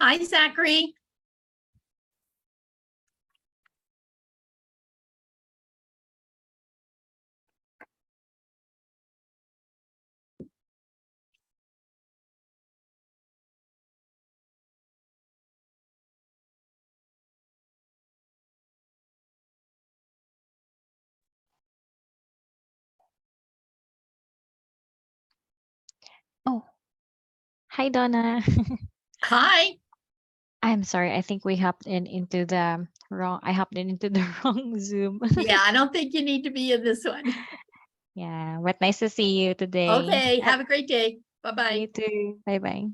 Hi, Zachary. Oh, hi Donna. Hi. I'm sorry. I think we hopped in into the wrong. I hopped in into the wrong Zoom. Yeah, I don't think you need to be in this one. Yeah, but nice to see you today. Okay, have a great day. Bye-bye. You too. Bye bye.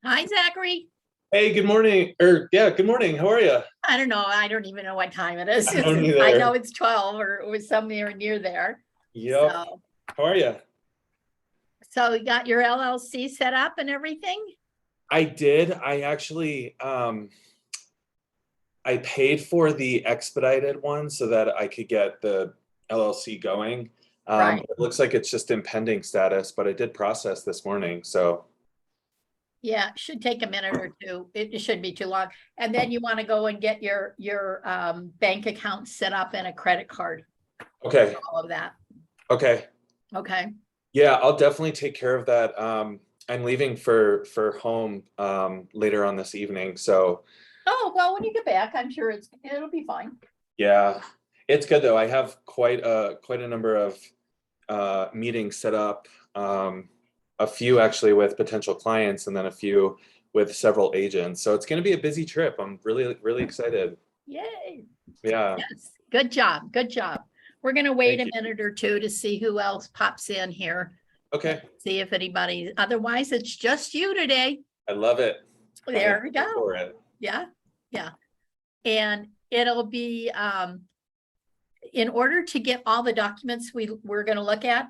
Hi, Zachary. Hey, good morning. Good morning. How are you? I don't know. I don't even know what time it is. I don't I either. know it's 12 or it was somewhere near there. Yep. So, How are you? so you got your LLC set up and everything? I did. I actually I paid for the expedited one so that I could get the LLC going. Right. It looks like it's just in pending status, but I did process this morning. So Yeah, it should take a minute or two. It shouldn't be too long. And then you want to go and get your bank account set up and a credit card, okay. all of that. Okay. Okay. Yeah, I'll definitely take care of that. I'm leaving for home later on this evening. So Oh, well, when you get back, I'm sure it'll be fine. yeah, it's good though. I have quite a number of meetings set up, a few actually with potential clients, and then a few with several agents. So it's going to be a busy trip. I'm really excited. Yay. Yeah. Yes. Good job. Good job. We're going to wait Thank a you. minute or two to see who else pops in here. Okay. See if anybody, otherwise it's just you today. I love it. There we Can't wait go. for it. Yeah. Yeah. And it'll be, in order to get all the documents we're going to look at,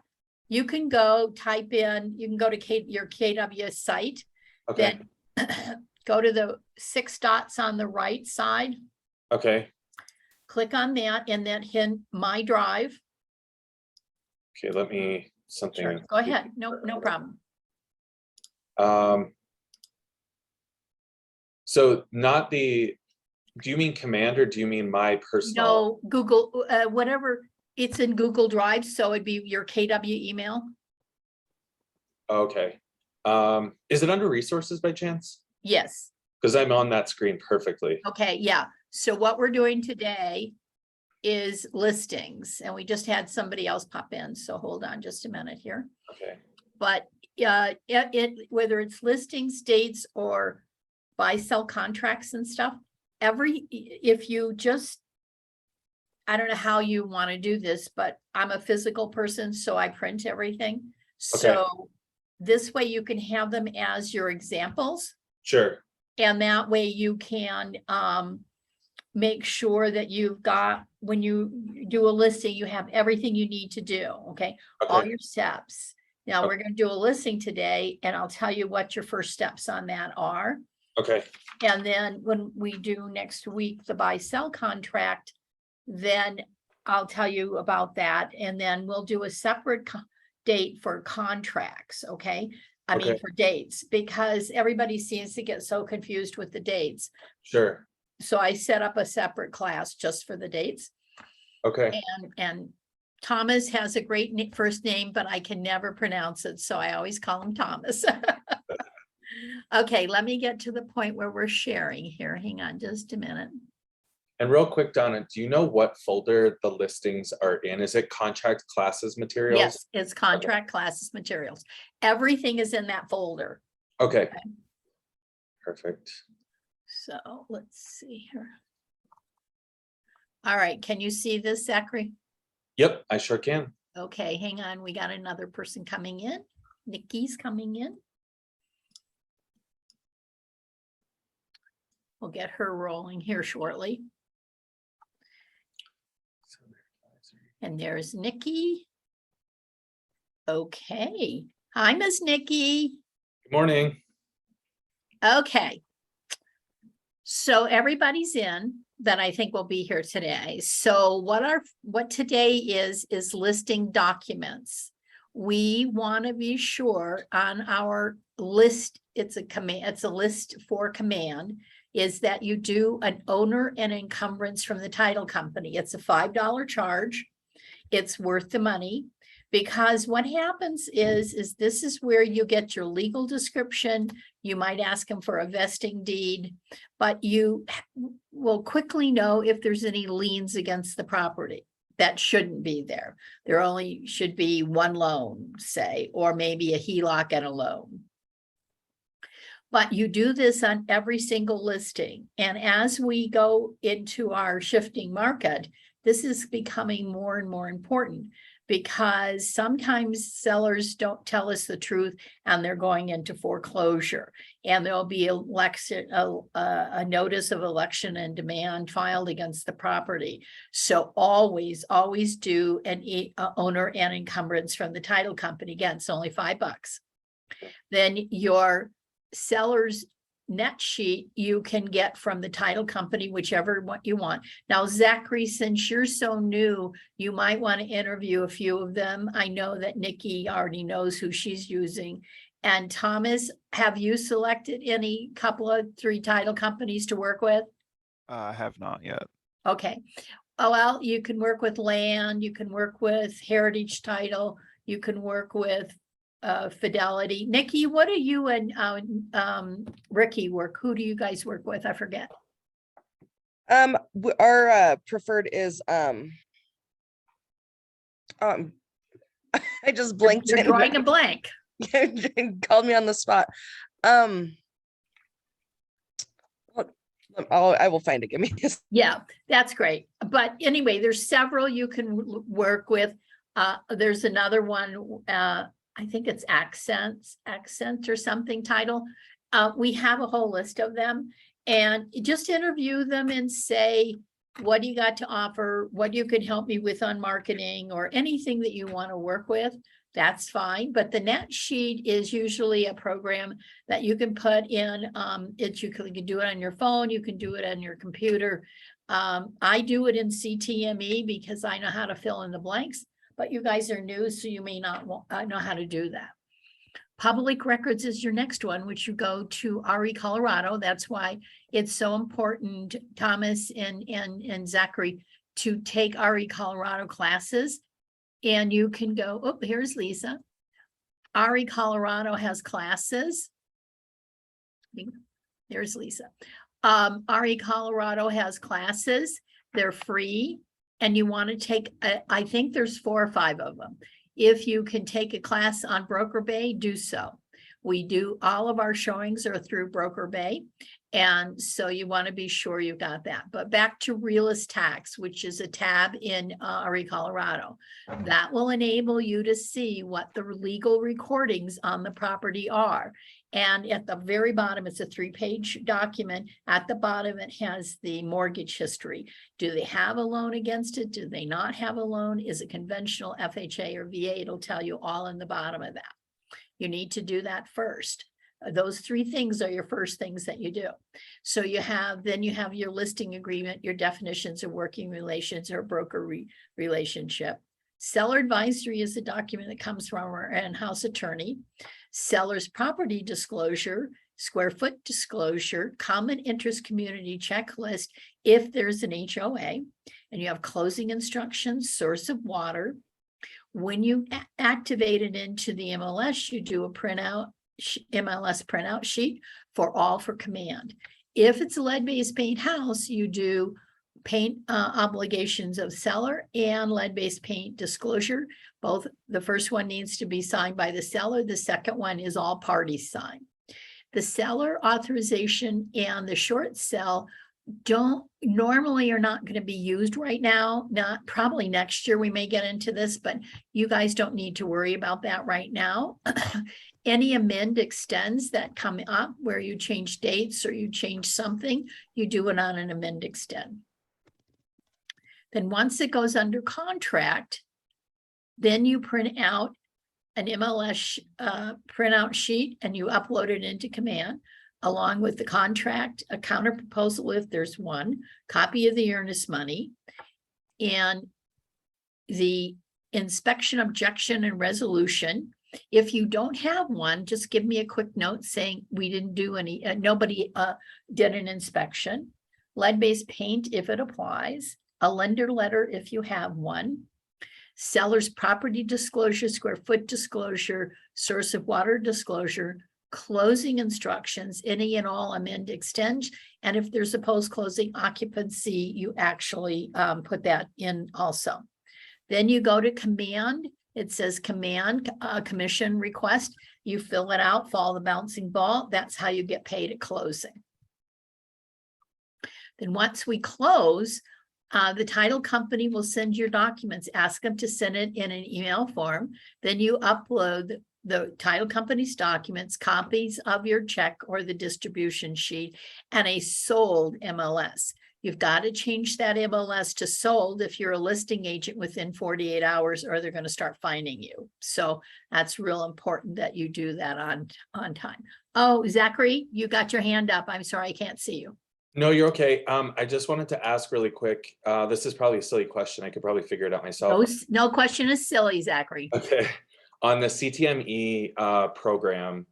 you can go type in, you can go to your KW site, Okay. then go to the 6 dots on the right side, Okay. click on that, and then hit My Drive. Okay. Let me something. Sure. Go ahead. No problem. So not the, do you mean command or do you mean my personal? No, Google, whatever, it's in Google Drive, so it'd be your KW email. Okay. Is it under resources by chance? Yes. Because I'm on that screen perfectly. Okay, yeah. So what we're doing today is listings, and we just had somebody else pop in, so hold on just a minute here. Okay. But whether it's listings, dates, or buy-sell contracts and stuff, if you just, I don't know how you want to do this, but I'm a physical person, so I print everything. So this way you can have them as your examples, Sure. and that way you can make sure that you've got, when you do a listing, you have everything you need to do, okay? All your steps. Now we're going to do a listing today, and I'll tell you what your first steps on that are. Okay. And then when we do next week the buy-sell contract, then I'll tell you about that, and then we'll do a separate date for contracts, okay? I mean, for dates, because everybody seems to get so confused with the dates. Sure. So I set up a separate class just for the dates. Okay. And Thomas has a great first name, but I can never pronounce it, so I always call him Thomas. Okay, let me get to the point where we're sharing here. Hang on just a minute. And real quick, Donna, do you know what folder the listings are in? Is it contract classes materials? Yes, it's contract classes materials. Everything is in that folder. Okay. Perfect. So let's see here. All right, can you see this, Zachary? Yep, I sure can. Okay, hang on, we got another person coming in. Nikki's coming in. We'll get her rolling here shortly. And there's Nikki. Okay, hi, Miss Nikki. Good morning. Okay. So everybody's in that I think will be here today. So what today is listing documents. We want to be sure on our list, it's a list for command, is that you do an owner and encumbrance from the title company. It's a $5 charge. It's worth the money. Because what happens is this is where you get your legal description. You might ask them for a vesting deed, but you will quickly know if there's any liens against the property. That shouldn't be there. There only should be one loan, say, or maybe a HELOC and a loan. But you do this on every single listing. And as we go into our shifting market, this is becoming more and more important, because sometimes sellers don't tell us the truth and they're going into foreclosure, and there'll be a notice of election and demand filed against the property. So always do an owner and encumbrance from the title company. Again, it's only $5. Then your seller's net sheet you can get from the title company, whichever one you want. Now, Zachary, since you're so new, you might want to interview a few of them. I know that Nikki already knows who she's using. And Thomas, have you selected any couple of 3 title companies to work with? I have not yet. Okay. Oh, well, you can work with Land, you can work with Heritage Title, you can work with Fidelity. Nikki, what do you and Ricky work? Who do you guys work with? I forget. Our preferred is I just blanked. You're drawing a blank. Called me on the spot. I will find it. Give me a Yeah, that's great. But anyway, there's several you can work with. There's another one. I think it's Accent or something title. We have a whole list of them, and just interview them and say, what do you got to offer? What you can help me with on marketing, or anything that you want to work with. That's fine. But the net sheet is usually a program that you can put in. You can do it on your phone. You can do it on your computer. I do it in CTME because I know how to fill in the blanks. But you guys are new, so you may not know how to do that. Public records is your next one, which you go to RE Colorado. That's why it's so important, Thomas and Zachary, to take RE Colorado classes. And you can go, oh, here's Lisa. RE Colorado has classes. There's Lisa. RE Colorado has classes. They're free. And you want to take, I think there's 4 or 5 of them. If you can take a class on Broker Bay, do so. We do, all of our showings are through Broker Bay. And so you want to be sure you got that. But back to Realist Tax, which is a tab in RE Colorado. That will enable you to see what the legal recordings on the property are. And at the very bottom, it's a 3-page document. At the bottom, it has the mortgage history. Do they have a loan against it? Do they not have a loan? Is it conventional, FHA, or VA? It'll tell you all in the bottom of that. You need to do that first. Those 3 things are your first things that you do. So then you have your listing agreement, your definitions of working relations or broker relationship. Seller advisory is a document that comes from our in-house attorney. Seller's property disclosure, square foot disclosure, common interest community checklist if there's an HOA, and you have closing instructions, source of water. When you activate it into the MLS, you do a MLS printout sheet for command. If it's a lead-based paint house, you do paint obligations of seller and lead-based paint disclosure. Both, the first one needs to be signed by the seller. The second one is all parties sign. The seller authorization and the short sell normally are not going to be used right now, not probably next year. We may get into this, but you guys don't need to worry about that right now. Any amend extends that come up where you change dates or you change something, you do it on an amend extend. Then once it goes under contract, then you print out an MLS printout sheet and you upload it into Command along with the contract, a counter proposal if there's one, copy of the earnest money, and the inspection objection and resolution. If you don't have one, just give me a quick note saying we didn't do any, nobody did an inspection. Lead-based paint if it applies, a lender letter if you have one, seller's property disclosure, square foot disclosure, source of water disclosure, closing instructions, any and all amend extend. And if there's a post-closing occupancy, you actually put that in also. Then you go to Command. It says Command commission request. You fill it out, follow the bouncing ball. That's how you get paid at closing. Then once we close, the title company will send your documents, ask them to send it in an email form. Then you upload the title company's documents, copies of your check or the distribution sheet, and a sold MLS. You've got to change that MLS to sold if you're a listing agent within 48 hours, or they're going to start finding you. So that's real important that you do that on time. Oh, Zachary, you got your hand up. I'm sorry, I can't see you. No, you're okay. I just wanted to ask really quick. This is probably a silly question. I could probably figure it out myself. No question is silly, Zachary. Okay. On the CTME program,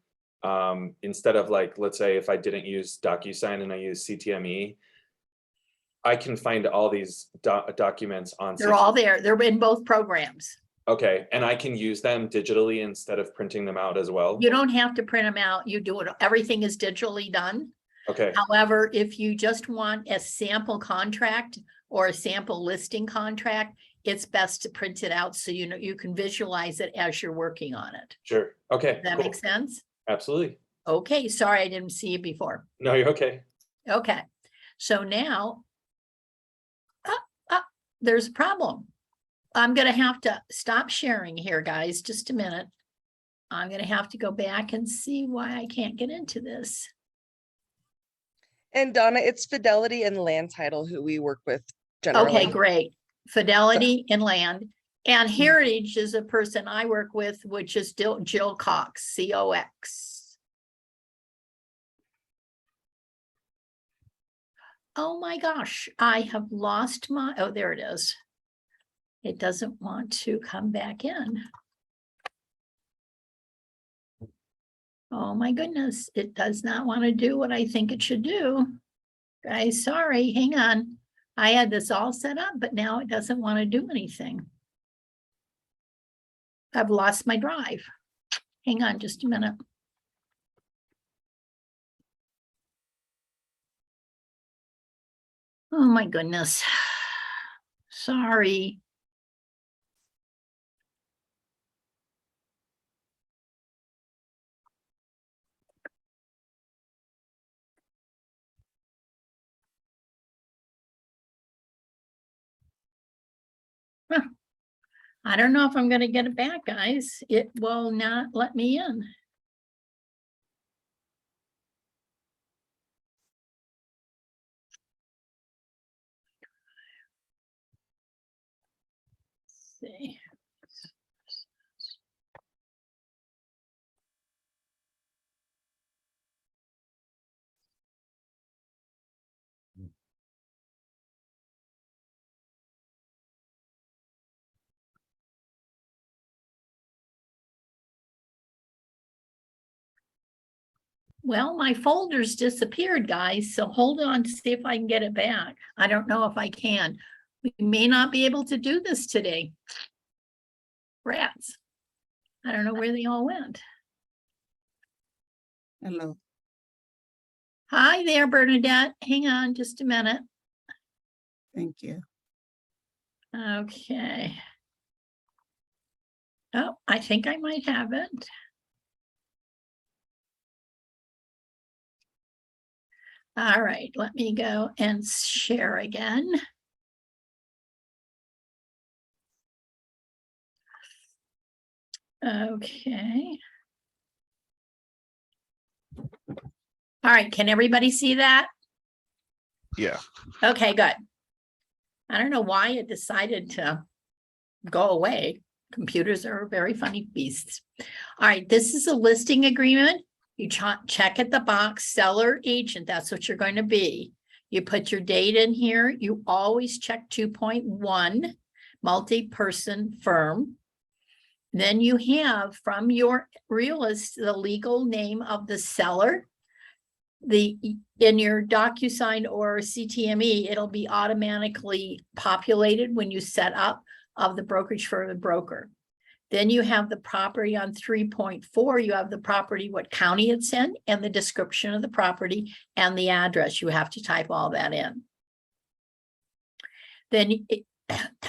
instead of like, let's say if I didn't use DocuSign and I use CTME, I can find all these documents on. They're all there. They're in both programs. Okay, and I can use them digitally instead of printing them out as well? You don't have to print them out. You do it. Everything is digitally done. Okay, However, if you just want a sample contract or a sample listing contract, it's best to print it out so you know you can visualize it as you're working on it. sure. Okay, Does that cool. make sense? Absolutely. Okay, sorry I didn't see you before. No, you're okay. Okay, so now there's a problem. I'm gonna have to stop sharing here, guys, just a minute. I'm gonna have to go back and see why I can't get into this. And Donna, it's Fidelity and Land Title who we work with generally. Okay, great. Fidelity and Land. And Heritage is a person I work with, which is Jill Cox, COX. Oh my gosh, I have lost my, oh, there it is. It doesn't want to come back in. Oh my goodness, it does not want to do what I think it should do. Guys, sorry, hang on. I had this all set up, but now it doesn't want to do anything. I've lost my drive. Hang on just a minute. Oh my goodness. Sorry. Huh. I don't know if I'm going to get it back, guys. It will not let me in. Let's see. Well, my folders disappeared, guys, so hold on to see if I can get it back. I don't know if I can. We may not be able to do this today. Rats. I don't know where they all went. Hello. Hi there, Bernadette. Hang on just a minute. Thank you. Okay. Oh, I think I might have it. All right, let me go and share again. Okay. All right, can everybody see that? Yeah. Okay, good. I don't know why it decided to go away. Computers are very funny beasts. All right, this is a listing agreement. You check at the box, seller agent, that's what you're going to be. You put your date in here. You always check 2.1, multi-person firm. Then you have from your realist, the legal name of the seller. In your DocuSign or CTME, it'll be automatically populated when you set up of the brokerage for the broker. Then you have the property on 3.4, you have the property, what county it's in, and the description of the property and the address. You have to type all that in. Then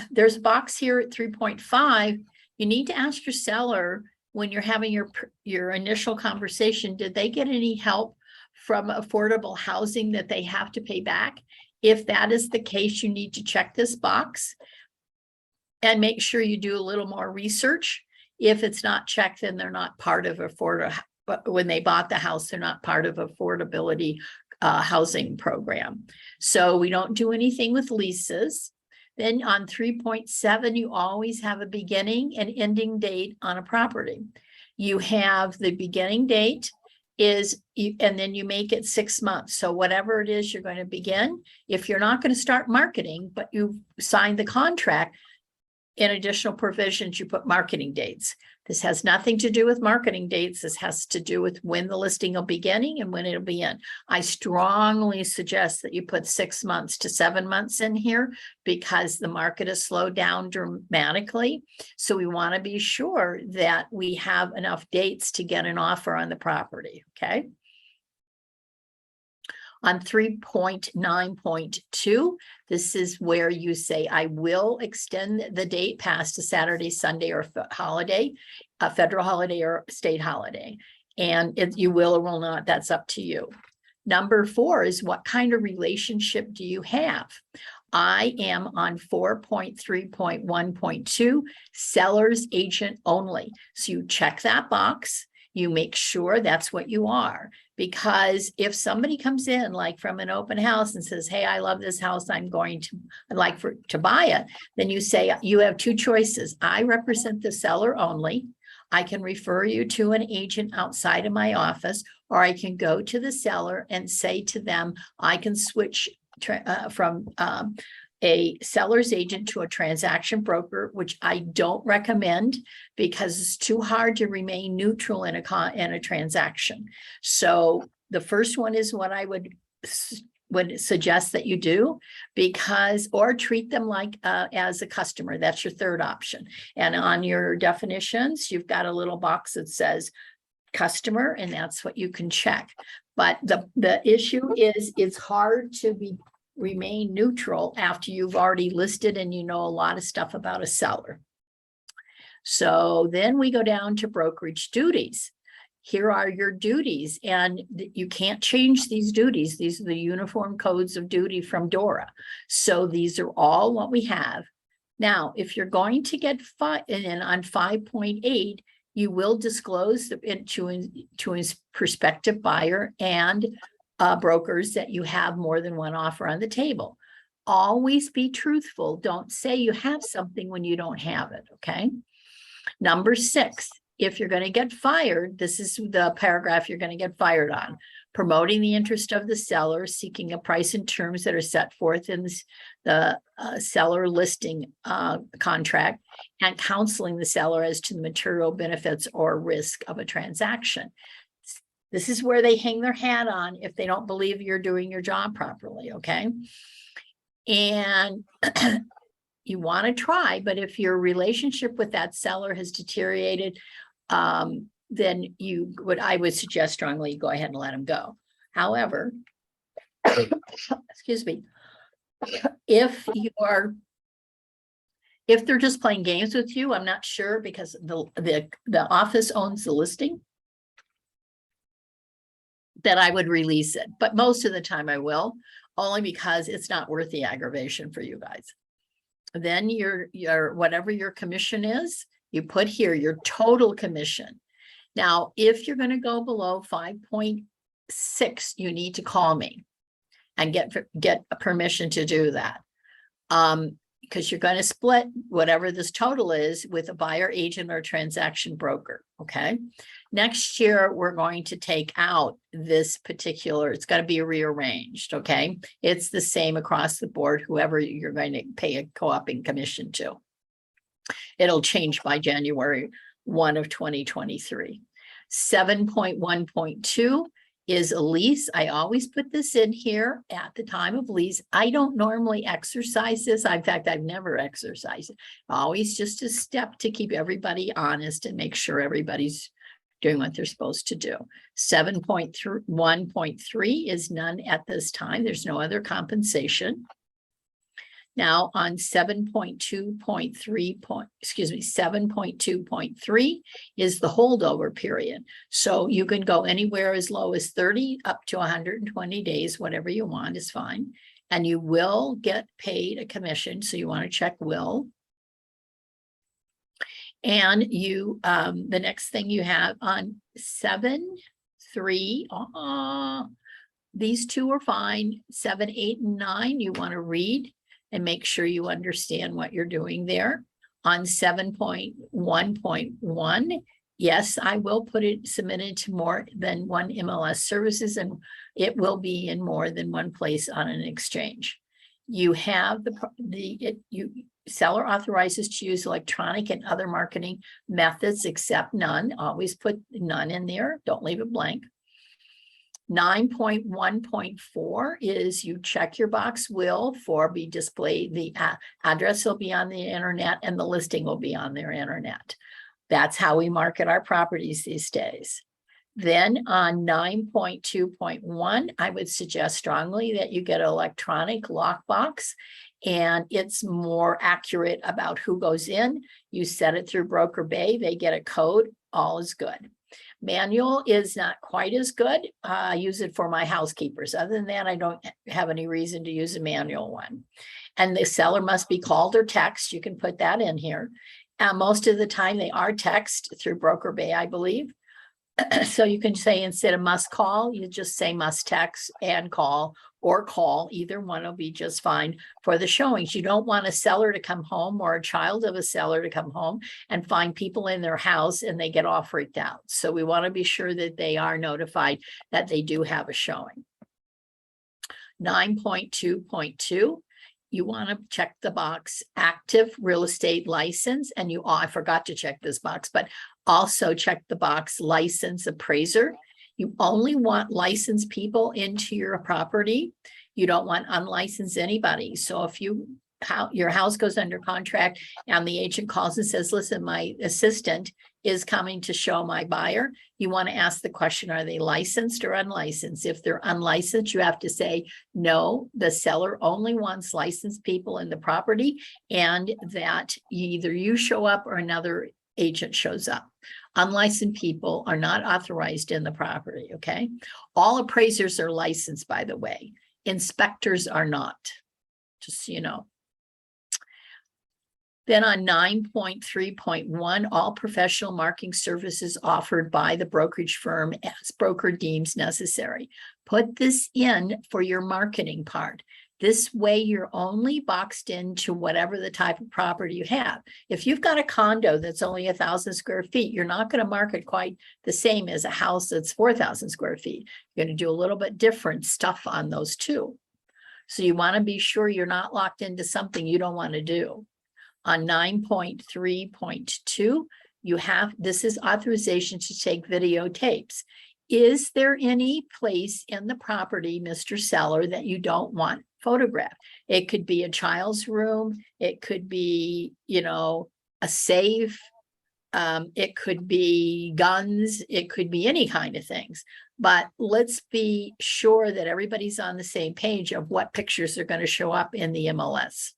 there's a box here at 3.5. You need to ask your seller when you're having your initial conversation, did they get any help from affordable housing that they have to pay back? If that is the case, you need to check this box and make sure you do a little more research. If it's not checked, then they're not part of but when they bought the house, they're not part of affordability housing program. So we don't do anything with leases. Then on 3.7, you always have a beginning and ending date on a property. You have the beginning date and then you make it 6 months. So whatever it is you're going to begin, if you're not going to start marketing, but you've signed the contract, in additional provisions, you put marketing dates. This has nothing to do with marketing dates. This has to do with when the listing will begin and when it'll be in. I strongly suggest that you put 6 months to 7 months in here because the market has slowed down dramatically. So we want to be sure that we have enough dates to get an offer on the property, okay? On 3.9.2, this is where you say, I will extend the date past a Saturday, Sunday, or holiday, a federal holiday or state holiday. And if you will or will not, that's up to you. Number 4 is what kind of relationship do you have? I am on 4.3.1.2, seller's agent only. So you check that box. You make sure that's what you are, because if somebody comes in like from an open house and says, hey, I love this house, I'd like to buy it. Then you say, you have 2 choices. I represent the seller only. I can refer you to an agent outside of my office, or I can go to the seller and say to them, I can switch from a seller's agent to a transaction broker, which I don't recommend because it's too hard to remain neutral in a transaction. So the first one is what I would suggest that you do, or treat them like as a customer. That's your third option. And on your definitions, you've got a little box that says customer, and that's what you can check. But the issue is it's hard to remain neutral after you've already listed and you know a lot of stuff about a seller. So then we go down to brokerage duties. Here are your duties, and you can't change these duties. These are the uniform codes of duty from DORA. So these are all what we have. Now, if you're going to get and on 5.8, you will disclose to his prospective buyer and brokers that you have more than one offer on the table. Always be truthful. Don't say you have something when you don't have it, okay? Number 6, if you're going to get fired, this is the paragraph you're going to get fired on. Promoting the interest of the seller, seeking a price and terms that are set forth in the seller listing contract, and counseling the seller as to the material benefits or risk of a transaction. This is where they hang their hat on if they don't believe you're doing your job properly, okay? And you want to try, but if your relationship with that seller has deteriorated, then I would suggest strongly go ahead and let them go. However, excuse me, if they're just playing games with you, I'm not sure, because the office owns the listing. that I would release it, but most of the time I will, only because it's not worth the aggravation for you guys. Then your whatever your commission is, you put here your total commission. Now, if you're going to go below 5.6, you need to call me and get a permission to do that. Because you're going to split whatever this total is with a buyer agent or transaction broker. Okay. Next year, we're going to take out this particular, it's got to be rearranged. Okay. It's the same across the board, whoever you're going to pay a co-oping commission to. It'll change by January 1 of 2023. 7.1.2 is a lease. I always put this in here at the time of lease. I don't normally exercise this. In fact, I've never exercised it. Always just a step to keep everybody honest and make sure everybody's doing what they're supposed to do. 7.1.3 is none at this time. There's no other compensation. Now on 7.2.3 is the holdover period. So you can go anywhere as low as 30 up to 120 days, whatever you want is fine. And you will get paid a commission. So you want to check will. And you, the next thing you have on 7.3, these two are fine. 7, 8, and 9, you want to read and make sure you understand what you're doing there. On 7.1.1, yes, I will put it submitted to more than one MLS services, and it will be in more than one place on an exchange. You have seller authorizes to use electronic and other marketing methods except none. Always put none in there. Don't leave it blank. 9.1.4 is you check your box will for be displayed. The address will be on the internet and the listing will be on their internet. That's how we market our properties these days. Then on 9.2.1, I would suggest strongly that you get an electronic lockbox, and it's more accurate about who goes in. You set it through Broker Bay, they get a code, all is good. Manual is not quite as good. I use it for my housekeepers. Other than that, I don't have any reason to use a manual one. And the seller must be called or text. You can put that in here. Most of the time they are text through Broker Bay, I believe. So you can say instead of must call, you just say must text and call, or call. Either one will be just fine for the showings. You don't want a seller to come home or a child of a seller to come home and find people in their house and they get all freaked out. So we want to be sure that they are notified that they do have a showing. 9.2.2. You want to check the box active real estate license, and I forgot to check this box, but also check the box license appraiser. You only want licensed people into your property. You don't want unlicensed anybody. So if your house goes under contract and the agent calls and says, listen, my assistant is coming to show my buyer, you want to ask the question, are they licensed or unlicensed? If they're unlicensed, you have to say, no, the seller only wants licensed people in the property, and that either you show up or another agent shows up. Unlicensed people are not authorized in the property, okay? All appraisers are licensed, by the way. Inspectors are not, just so you know. Then on 9.3.1, all professional marketing services offered by the brokerage firm as broker deems necessary. Put this in for your marketing part. This way you're only boxed into whatever the type of property you have. If you've got a condo that's only 1,000 square feet, you're not going to market quite the same as a house that's 4,000 square feet. You're going to do a little bit different stuff on those two. So you want to be sure you're not locked into something you don't want to do. On 9.3.2, this is authorization to take videotapes. Is there any place in the property, Mr. Seller, that you don't want photographed? It could be a child's room. It could be, a safe. It could be guns. It could be any kind of things. But let's be sure that everybody's on the same page of what pictures are going to show up in the MLS.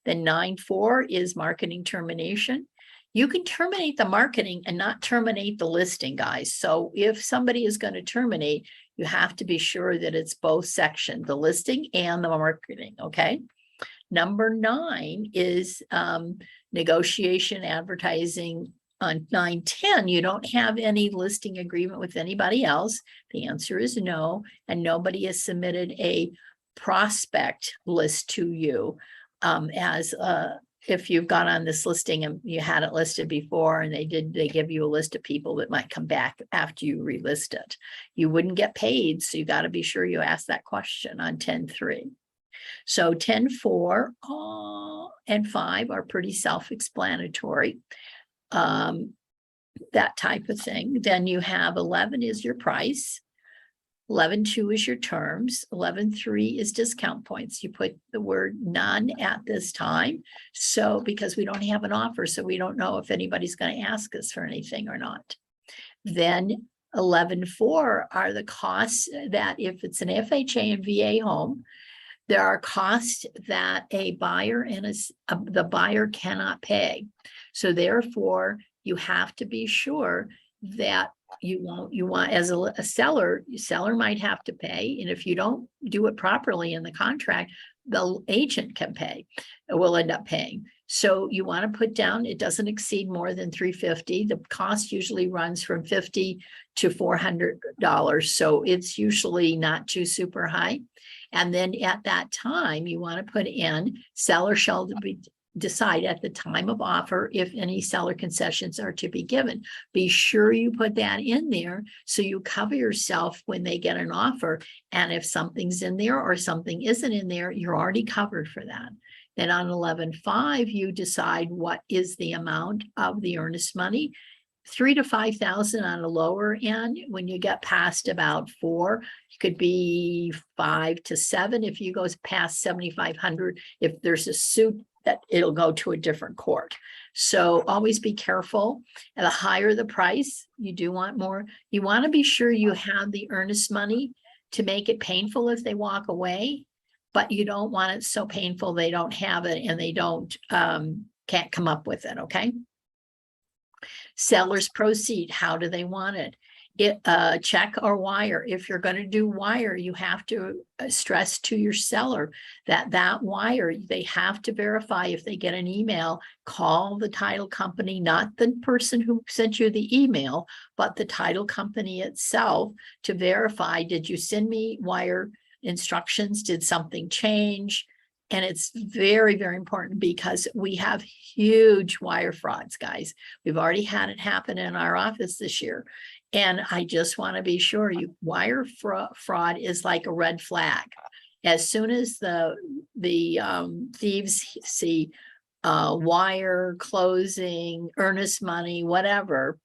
Then 9.4 is marketing termination. You can terminate the marketing and not terminate the listing, guys. So if somebody is going to terminate, you have to be sure that it's both sections, the listing and the marketing, okay? Number 9 is negotiation, advertising. On 9:10, you don't have any listing agreement with anybody else. The answer is no, and nobody has submitted a prospect list to you as if you've gone on this listing and you had it listed before and they give you a list of people that might come back after you relist it. You wouldn't get paid, so you got to be sure you ask that question on 10:3. So 10:4 and 5 are pretty self-explanatory. That type of thing. Then you have 11 is your price. 11.2 is your terms. 11.3 is discount points. You put the word none at this time. So because we don't have an offer, so we don't know if anybody's going to ask us for anything or not. Then 11.4 are the costs that if it's an FHA and VA home, there are costs that a buyer and the buyer cannot pay. So therefore, you have to be sure that you want as a seller might have to pay. And if you don't do it properly in the contract, the agent can pay, will end up paying. So you want to put down, it doesn't exceed more than $350. The cost usually runs from $50 to $400. So it's usually not too super high. And then at that time, you want to put in seller shall decide at the time of offer if any seller concessions are to be given. Be sure you put that in there so you cover yourself when they get an offer. And if something's in there or something isn't in there, you're already covered for that. Then on 11.5, you decide what is the amount of the earnest money. 3,000 to 5,000 on a lower end. When you get past about 4, it could be 5 to 7. If you go past 7,500, if there's a suit, that it'll go to a different court. So always be careful. And the higher the price, you do want more. You want to be sure you have the earnest money to make it painful if they walk away, but you don't want it so painful they don't have it and they don't can't come up with it. Okay. Sellers proceed. How do they want it? Check or wire. If you're going to do wire, you have to stress to your seller that wire, they have to verify. If they get an email, call the title company, not the person who sent you the email, but the title company itself to verify, did you send me wire instructions? Did something change? And it's very, very important because we have huge wire frauds, guys. We've already had it happen in our office this year. And I just want to be sure wire fraud is like a red flag. As soon as the thieves see wire, closing, earnest money, whatever,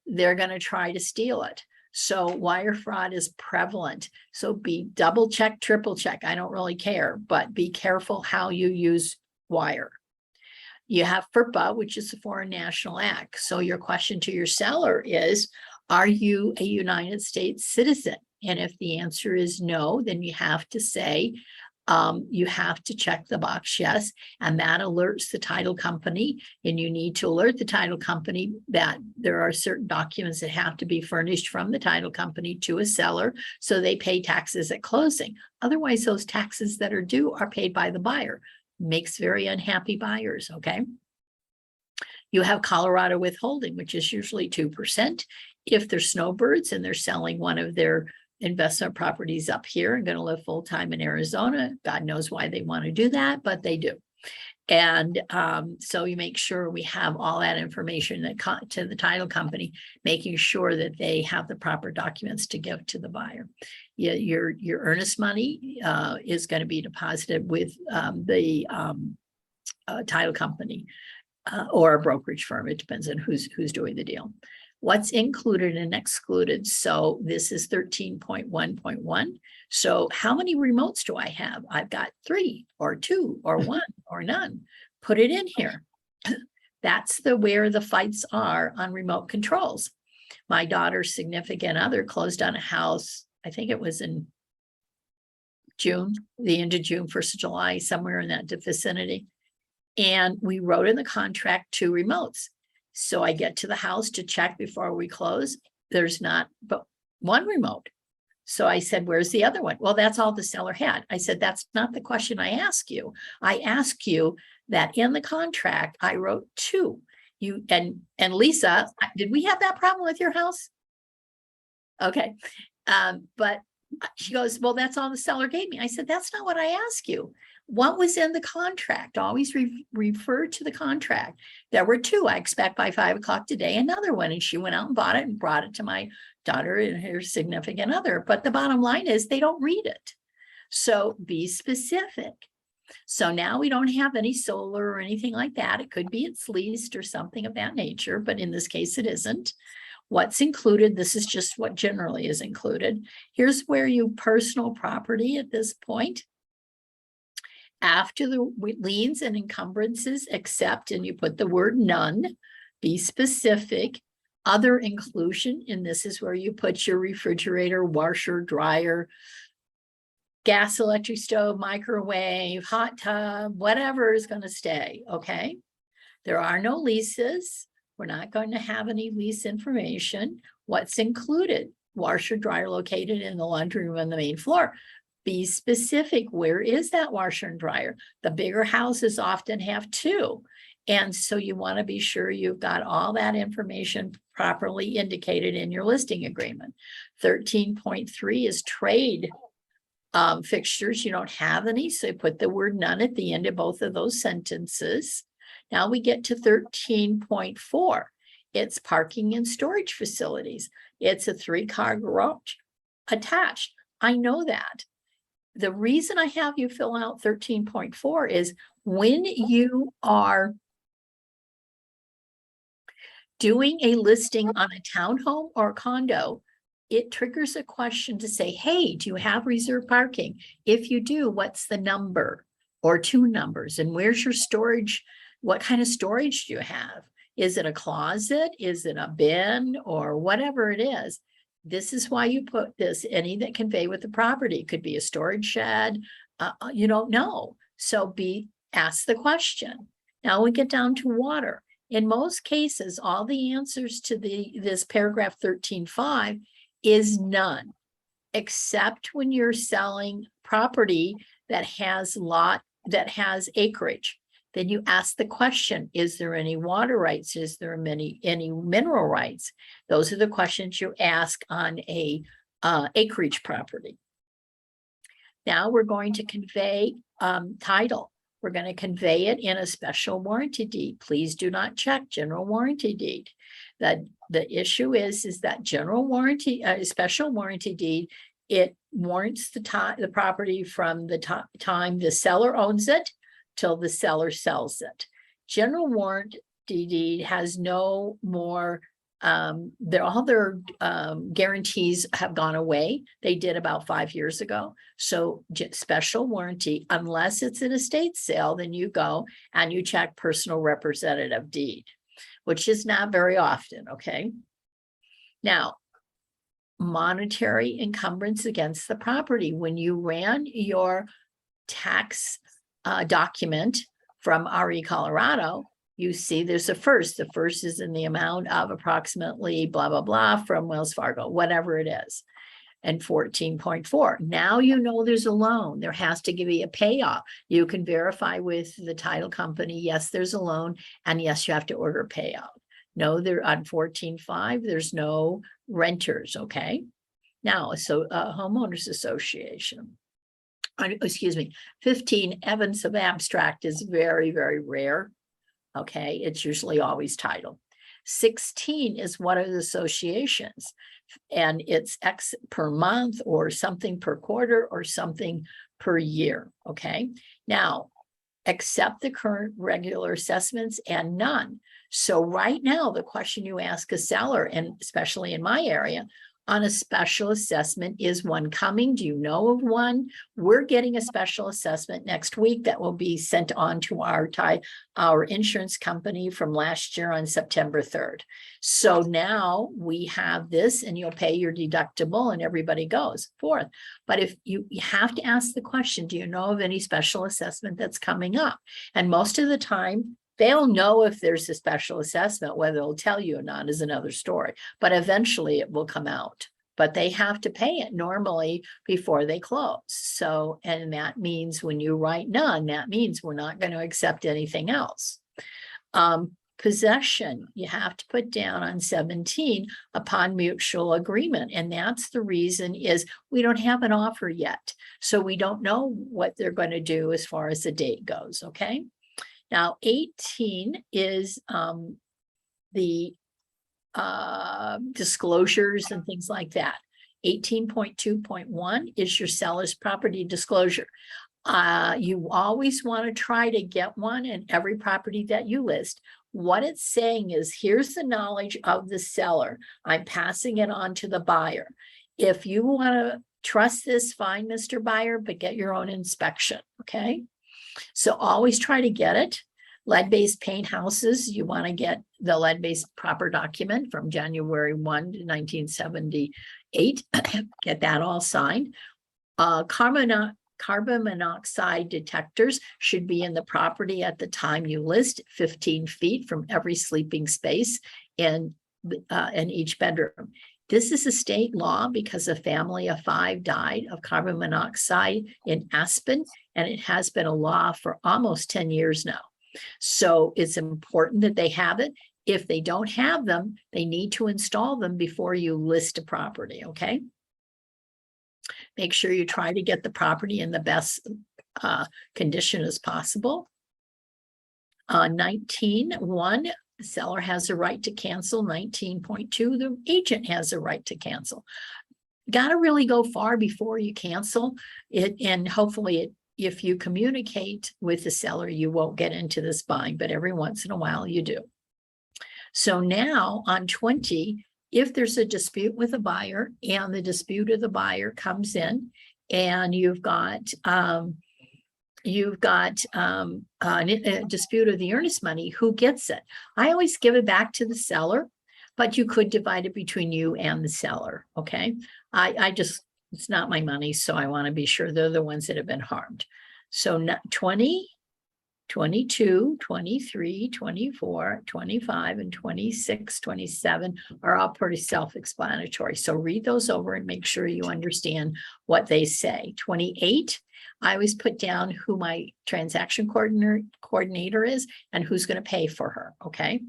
they're going to try to steal it. So wire fraud is prevalent. So be double check, triple check. I don't really care, but be careful how you use wire. You have FERPA, which is the Foreign National Act. So your question to your seller is, are you a United States citizen? And if the answer is no, then you have to say, you have to check the box yes, and that alerts the title company. And you need to alert the title company that there are certain documents that have to be furnished from the title company to a seller so they pay taxes at closing. Otherwise, those taxes that are due are paid by the buyer. Makes very unhappy buyers, okay? You have Colorado withholding, which is usually 2%. If they're snowbirds and they're selling one of their investment properties up here and going to live full time in Arizona, God knows why they want to do that, but they do. And so you make sure we have all that information that to the title company, making sure that they have the proper documents to give to the buyer. Your earnest money is going to be deposited with the title company or a brokerage firm. It depends on who's doing the deal. What's included and excluded. So this is 13.1.1. So how many remotes do I have? I've got 3 or 2 or 1 or none. Put it in here. That's where the fights are on remote controls. My daughter's significant other closed on a house. I think it was in June, the end of June, 1st of July, somewhere in that vicinity. And we wrote in the contract 2 remotes. So I get to the house to check before we close. There's not but one remote. So I said, where's the other one? Well, that's all the seller had. I said, that's not the question I ask you. I ask you that in the contract, I wrote 2. You and Lisa, did we have that problem with your house? Okay. But she goes, well, that's all the seller gave me. I said, that's not what I asked you. What was in the contract? Always refer to the contract. There were 2. I expect by 5 o'clock today, another one. And she went out and bought it and brought it to my daughter and her significant other. But the bottom line is they don't read it. So be specific. So now we don't have any solar or anything like that. It could be it's leased or something of that nature, but in this case, it isn't. What's included, this is just what generally is included. Here's where you personal property at this point. After the liens and encumbrances, except, and you put the word none, be specific. Other inclusion, and this is where you put your refrigerator, washer, dryer, gas, electric stove, microwave, hot tub, whatever is going to stay, okay? There are no leases. We're not going to have any lease information. What's included? Washer, dryer located in the laundry room on the main floor. Be specific. Where is that washer and dryer? The bigger houses often have 2. And so you want to be sure you've got all that information properly indicated in your listing agreement. 13.3 is trade fixtures. You don't have any, so you put the word none at the end of both of those sentences. Now we get to 13.4. It's parking and storage facilities. It's a 3-car garage attached. I know that. The reason I have you fill out 13.4 is when you are doing a listing on a townhome or a condo, it triggers a question to say, hey, do you have reserved parking? If you do, what's the number or 2 numbers? And where's your storage? What kind of storage do you have? Is it a closet? Is it a bin or whatever it is? This is why you put this, any that convey with the property. It could be a storage shed. You don't know. So ask the question. Now we get down to water. In most cases, all the answers to this paragraph 13.5 is none, except when you're selling property that has acreage. Then you ask the question, is there any water rights? Is there any mineral rights? Those are the questions you ask on a acreage property. Now we're going to convey title. We're going to convey it in a special warranty deed. Please do not check general warranty deed. The issue is that general warranty, special warranty deed, it warrants the property from the time the seller owns it till the seller sells it. General warranty deed has no more, all their guarantees have gone away. They did about 5 years ago. So special warranty, unless it's an estate sale, then you go and you check personal representative deed, which is not very often, okay? Now, monetary encumbrance against the property. When you ran your tax document from RE Colorado, you see there's a first. The first is in the amount of approximately blah, blah, blah from Wells Fargo, whatever it is. And 14.4. Now you know there's a loan. There has to be a payoff. You can verify with the title company, yes, there's a loan, and yes, you have to order a payout. No, there on 14.5, there's no renters, okay? Now, so homeowners association. Excuse me, 15, evidence of abstract is very, very rare. Okay, it's usually always title. 16 is what are the associations, and it's X per month or something per quarter or something per year. Okay, now accept the current regular assessments and none. So right now, the question you ask a seller, and especially in my area, on a special assessment, is one coming? Do you know of one? We're getting a special assessment next week that will be sent on to our insurance company from last year on September 3rd. So now we have this, and you'll pay your deductible and everybody goes forth. But if you have to ask the question, do you know of any special assessment that's coming up? And most of the time, They'll know if there's a special assessment, whether they'll tell you or not is another story, but eventually it will come out. But they have to pay it normally before they close. So, and that means when you write none, that means we're not going to accept anything else. Possession, you have to put down on 17 upon mutual agreement. And that's the reason is we don't have an offer yet. So we don't know what they're going to do as far as the date goes. Okay. Now 18 is the disclosures and things like that. 18.2.1 is your seller's property disclosure. You always want to try to get one in every property that you list. What it's saying is, here's the knowledge of the seller. I'm passing it on to the buyer. If you want to trust this, fine, Mr. Buyer, but get your own inspection, okay? So always try to get it. Lead-based paint houses, you want to get the lead-based proper document from January 1 to 1978. Get that all signed. Carbon monoxide detectors should be in the property at the time you list, 15 feet from every sleeping space in each bedroom. This is a state law because a family of 5 died of carbon monoxide in Aspen, and it has been a law for almost 10 years now. So it's important that they have it. If they don't have them, they need to install them before you list a property, okay? Make sure you try to get the property in the best condition as possible. 19.1, the seller has a right to cancel. 19.2, the agent has a right to cancel. Got to really go far before you cancel it, and hopefully if you communicate with the seller, you won't get into this bind, but every once in a while you do. So now on 20, if there's a dispute with a buyer and the dispute of the buyer comes in and you've got a dispute of the earnest money, who gets it? I always give it back to the seller, but you could divide it between you and the seller, okay? It's not my money, so I want to be sure they're the ones that have been harmed. So 20, 22, 23, 24, 25, and 26, 27 are all pretty self-explanatory. So read those over and make sure you understand what they say. 28, I always put down who my transaction coordinator is and who's going to pay for her, okay?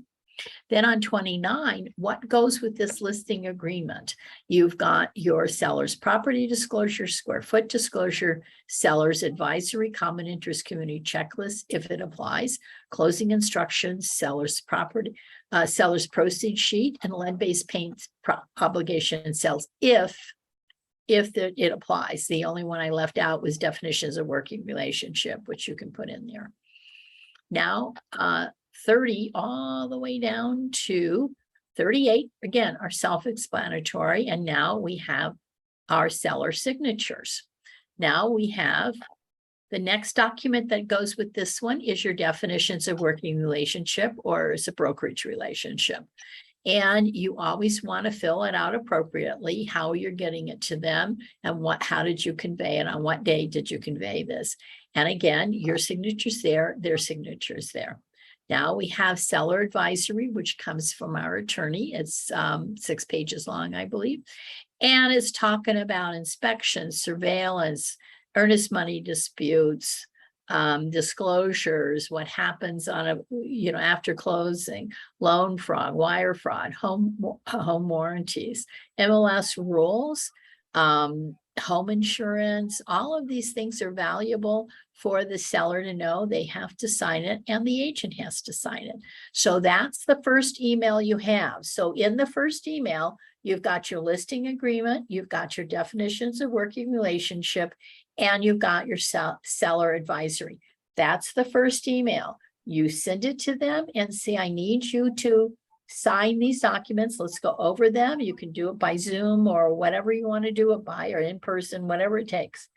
Then on 29, what goes with this listing agreement? You've got your seller's property disclosure, square foot disclosure, seller's advisory, common interest community checklist, if it applies, closing instructions, seller's property, seller's proceeds sheet, and lead-based paint obligation sales if it applies. The only one I left out was definitions of working relationship, which you can put in there. Now, 30 all the way down to 38, again, are self-explanatory. And now we have our seller signatures. Now we have the next document that goes with this one is your definitions of working relationship, or as a brokerage relationship. And you always want to fill it out appropriately, how you're getting it to them and how did you convey it, on what day did you convey this? And again, your signature's there, their signature's there. Now we have seller advisory, which comes from our attorney. It's 6 pages long, I believe. And it's talking about inspections, surveillance, earnest money disputes, disclosures, what happens on after closing, loan fraud, wire fraud, home warranties, MLS rules, home insurance. All of these things are valuable for the seller to know. They have to sign it and the agent has to sign it. So that's the first email you have. So in the first email, you've got your listing agreement, you've got your definitions of working relationship, and you've got your seller advisory. That's the first email. You send it to them and say, I need you to sign these documents. Let's go over them. You can do it by Zoom or whatever you want to do it by, or in person, whatever it takes.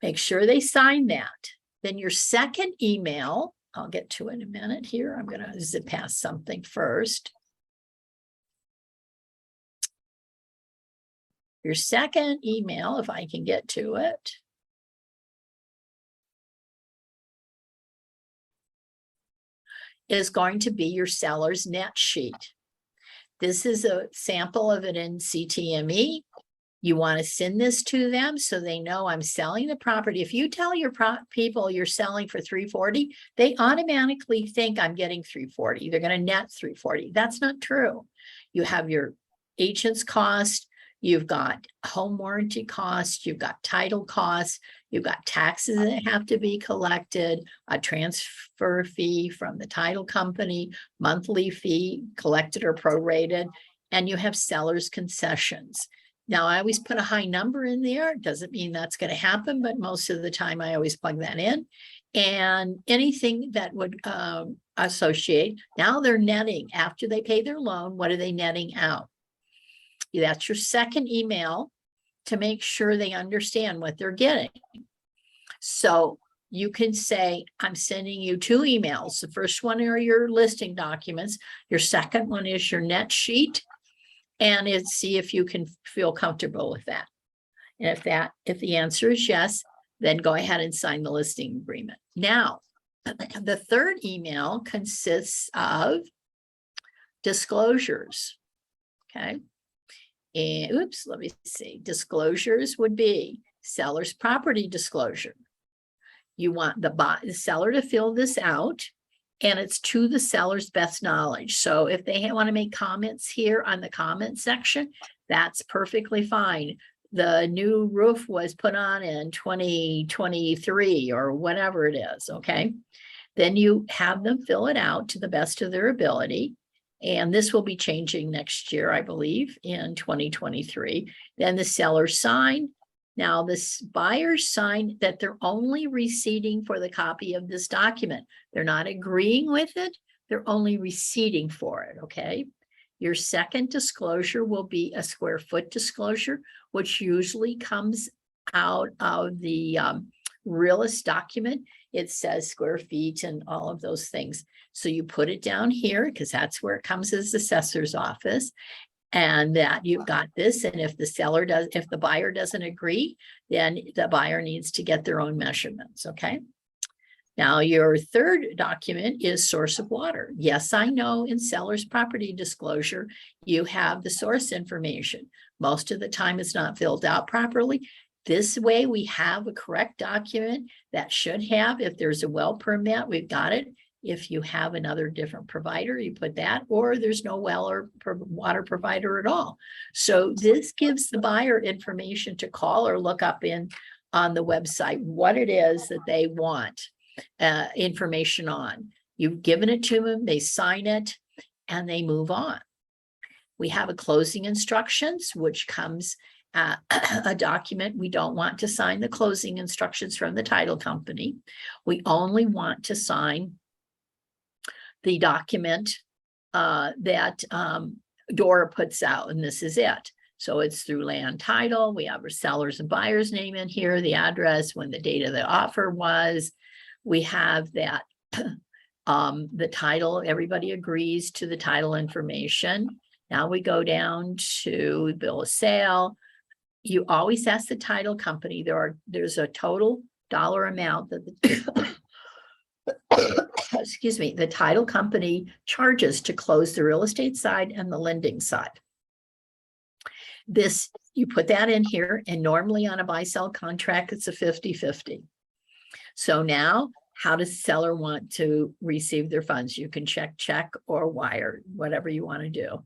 Make sure they sign that. Then your second email, I'll get to it in a minute here. I'm going to zip past something first. Your second email, if I can get to it. is going to be your seller's net sheet. This is a sample of it in CTME. You want to send this to them so they know I'm selling the property. If you tell your people you're selling for 340, they automatically think I'm getting 340. They're going to net 340. That's not true. You have your agent's cost, you've got home warranty costs, you've got title costs, you've got taxes that have to be collected, a transfer fee from the title company, monthly fee collected or prorated, and you have seller's concessions. Now, I always put a high number in there. Doesn't mean that's going to happen, but most of the time I always plug that in. And anything that would associate, now they're netting after they pay their loan. What are they netting out? That's your second email to make sure they understand what they're getting. So you can say, I'm sending you 2 emails. The first one are your listing documents. Your second one is your net sheet. And it's see if you can feel comfortable with that. And if the answer is yes, then go ahead and sign the listing agreement. Now, the third email consists of disclosures. Okay. And oops, let me see. Disclosures would be seller's property disclosure. You want the seller to fill this out, and it's to the seller's best knowledge. So if they want to make comments here on the comment section, that's perfectly fine. The new roof was put on in 2023 or whatever it is, okay? Then you have them fill it out to the best of their ability. And this will be changing next year, I believe, in 2023. Then the seller sign. Now, this buyers sign that they're only receipting for the copy of this document. They're not agreeing with it. They're only receipting for it, okay? Your second disclosure will be a square foot disclosure, which usually comes out of the realist document. It says square feet and all of those things. So you put it down here because that's where it comes as assessor's office. And that you've got this, and if the buyer doesn't agree, then the buyer needs to get their own measurements, okay? Now, your third document is source of water. Yes, I know in seller's property disclosure, you have the source information. Most of the time it's not filled out properly. This way we have a correct document that should have, if there's a well permit, we've got it. If you have another different provider, you put that, or there's no well or water provider at all. So this gives the buyer information to call or look up on the website what it is that they want information on. You've given it to them, they sign it, and they move on. We have a closing instructions, which comes a document. We don't want to sign the closing instructions from the title company. We only want to sign the document that Dora puts out, and this is it. So it's through land title. We have our seller's and buyer's name in here, the address, when the date of the offer was. We have that the title, everybody agrees to the title information. Now we go down to bill of sale. You always ask the title company. There's a total dollar amount that the excuse me, the title company charges to close the real estate side and the lending side. This, you put that in here, and normally on a buy-sell contract, it's a 50-50. So now, how does the seller want to receive their funds? You can check or wire, whatever you want to do.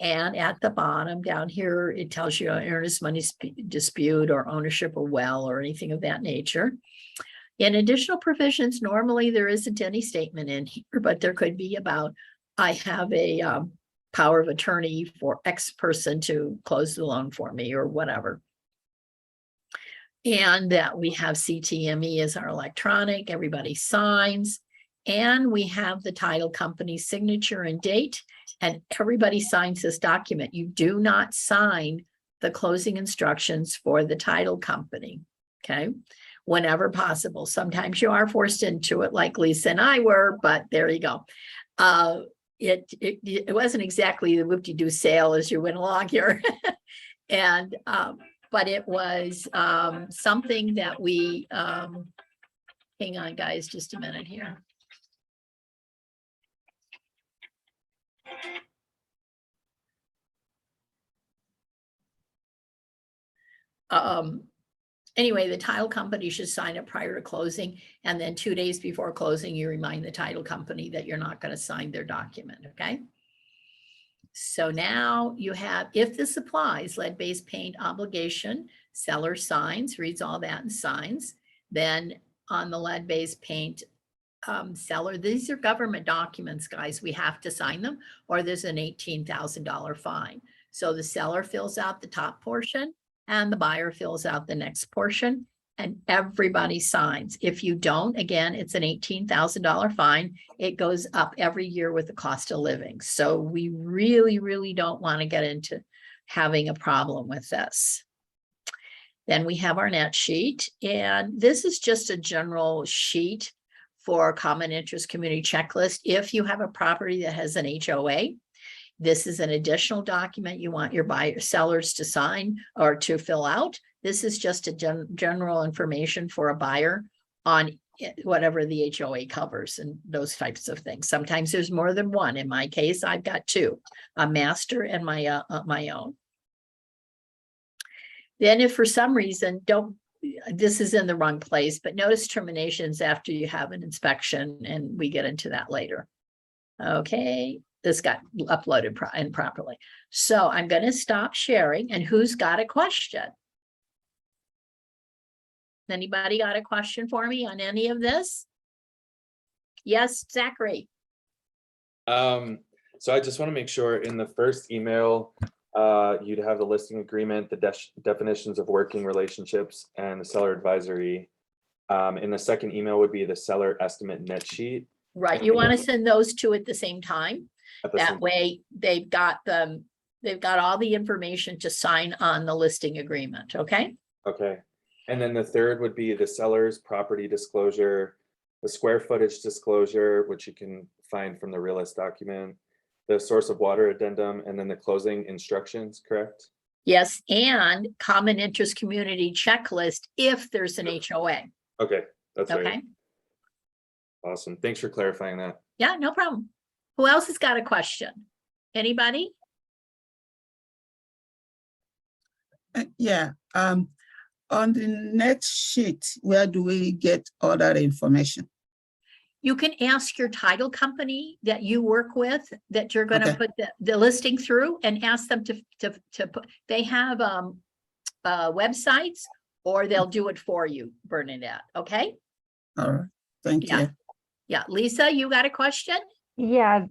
And at the bottom down here, it tells you an earnest money dispute or ownership or well or anything of that nature. In additional provisions, normally there isn't any statement in here, but there could be about, I have a power of attorney for X person to close the loan for me or whatever. And that we have CTME as our electronic, everybody signs, and we have the title company's signature and date, and everybody signs this document. You do not sign the closing instructions for the title company, okay? Whenever possible. Sometimes you are forced into it like Lisa and I were, but there you go. It wasn't exactly the whoop-de-doo sale as you went along here. And but it was something that we hang on guys, just a minute here. anyway, the title company should sign it prior to closing. And then 2 days before closing, you remind the title company that you're not going to sign their document, okay? So now you have, if this applies, lead-based paint obligation, seller signs, reads all that and signs. Then on the lead-based paint seller, these are government documents, guys. We have to sign them or there's an $18,000 fine. So the seller fills out the top portion and the buyer fills out the next portion and everybody signs. If you don't, again, it's an $18,000 fine. It goes up every year with the cost of living. So we really, really don't want to get into having a problem with this. Then we have our net sheet, and this is just a general sheet for common interest community checklist. If you have a property that has an HOA, this is an additional document you want your buyer sellers to sign or to fill out. This is just a general information for a buyer on whatever the HOA covers and those types of things. Sometimes there's more than one. In my case, I've got two, a master and my own. Then if for some reason, this is in the wrong place, but notice terminations after you have an inspection, and we get into that later. Okay, this got uploaded improperly. So I'm going to stop sharing, and who's got a question? Anybody got a question for me on any of this? Yes, Zachary. So I just want to make sure in the first email, you'd have the listing agreement, the definitions of working relationships, and the seller advisory. In the second email would be the seller estimate net sheet. Right, you want to send those two at the same time. At the That same- way they've got all the information to sign on the listing agreement, okay? Okay. And then the third would be the seller's property disclosure, the square footage disclosure, which you can find from the realist document, the source of water addendum, and then the closing instructions, correct? Yes, and common interest community checklist if there's an HOA, Okay, that's okay? right. Awesome. Thanks for clarifying that. Yeah, no problem. Who else has got a question? Anybody? Yeah, on the net sheet, where do we get all that information? You can ask your title company that you work with, that you're gonna Okay. put the listing through, and ask them to put, they have websites, or they'll do it for you, Bernadette, okay? All right, thank Yeah. you. Yeah, Lisa, you got a question? Yeah,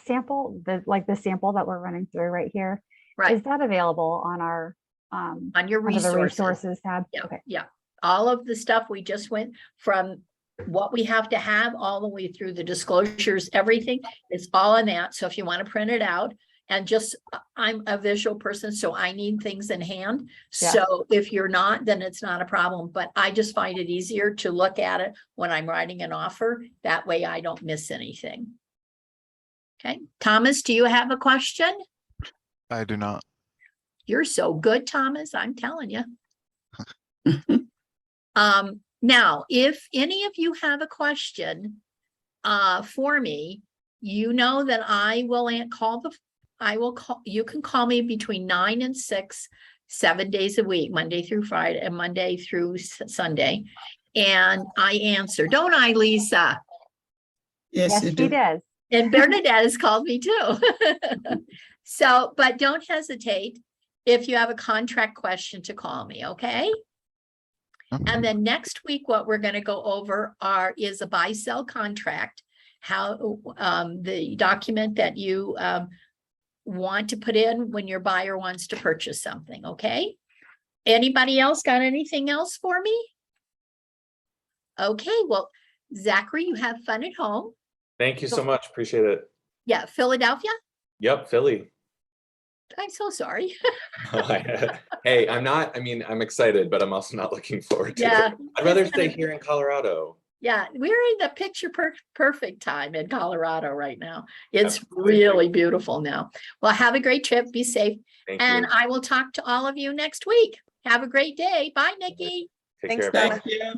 sample, the sample that we're running through right here, Right, is that available on our, on your under the resources. resources tab? Yeah, Okay, yeah. All of the stuff we just went from what we have to have all the way through the disclosures, everything is all in that. So if you want to print it out, and just, I'm a visual person, so I need things in hand. Yeah. So if you're not, then it's not a problem, but I just find it easier to look at it when I'm writing an offer. That way I don't miss anything. Okay, Thomas, do you have a question? I do not. You're so good, Thomas, I'm telling you. Now, if any of you have a question for me, you know that I will you can call me between 9 and 6, 7 days a week, Monday through Friday, and Monday through Sunday. And I answer, don't I, Lisa? Yes, yes, you she do. does. And Bernadette has called me too. So, but don't hesitate if you have a contract question to call me, okay? And then next week, what we're going to go over is a buy-sell contract, how the document that you want to put in when your buyer wants to purchase something, okay? Anybody else got anything else for me? Okay, well, Zachary, you have fun at home. Thank you so much. Appreciate it. Yeah, Philadelphia? Yep, Philly. I'm so sorry. Hey, I'm excited, but I'm also not looking forward to Yeah. it. I'd rather stay here in Colorado. Yeah, we're in the picture perfect time in Colorado right now. It's Absolutely. really beautiful now. Well, have a great trip. Be safe. Thank And you. I will talk to all of you next week. Have a great day. Bye, Nikki. Take Thanks, care. Donna. Bye. Thank you.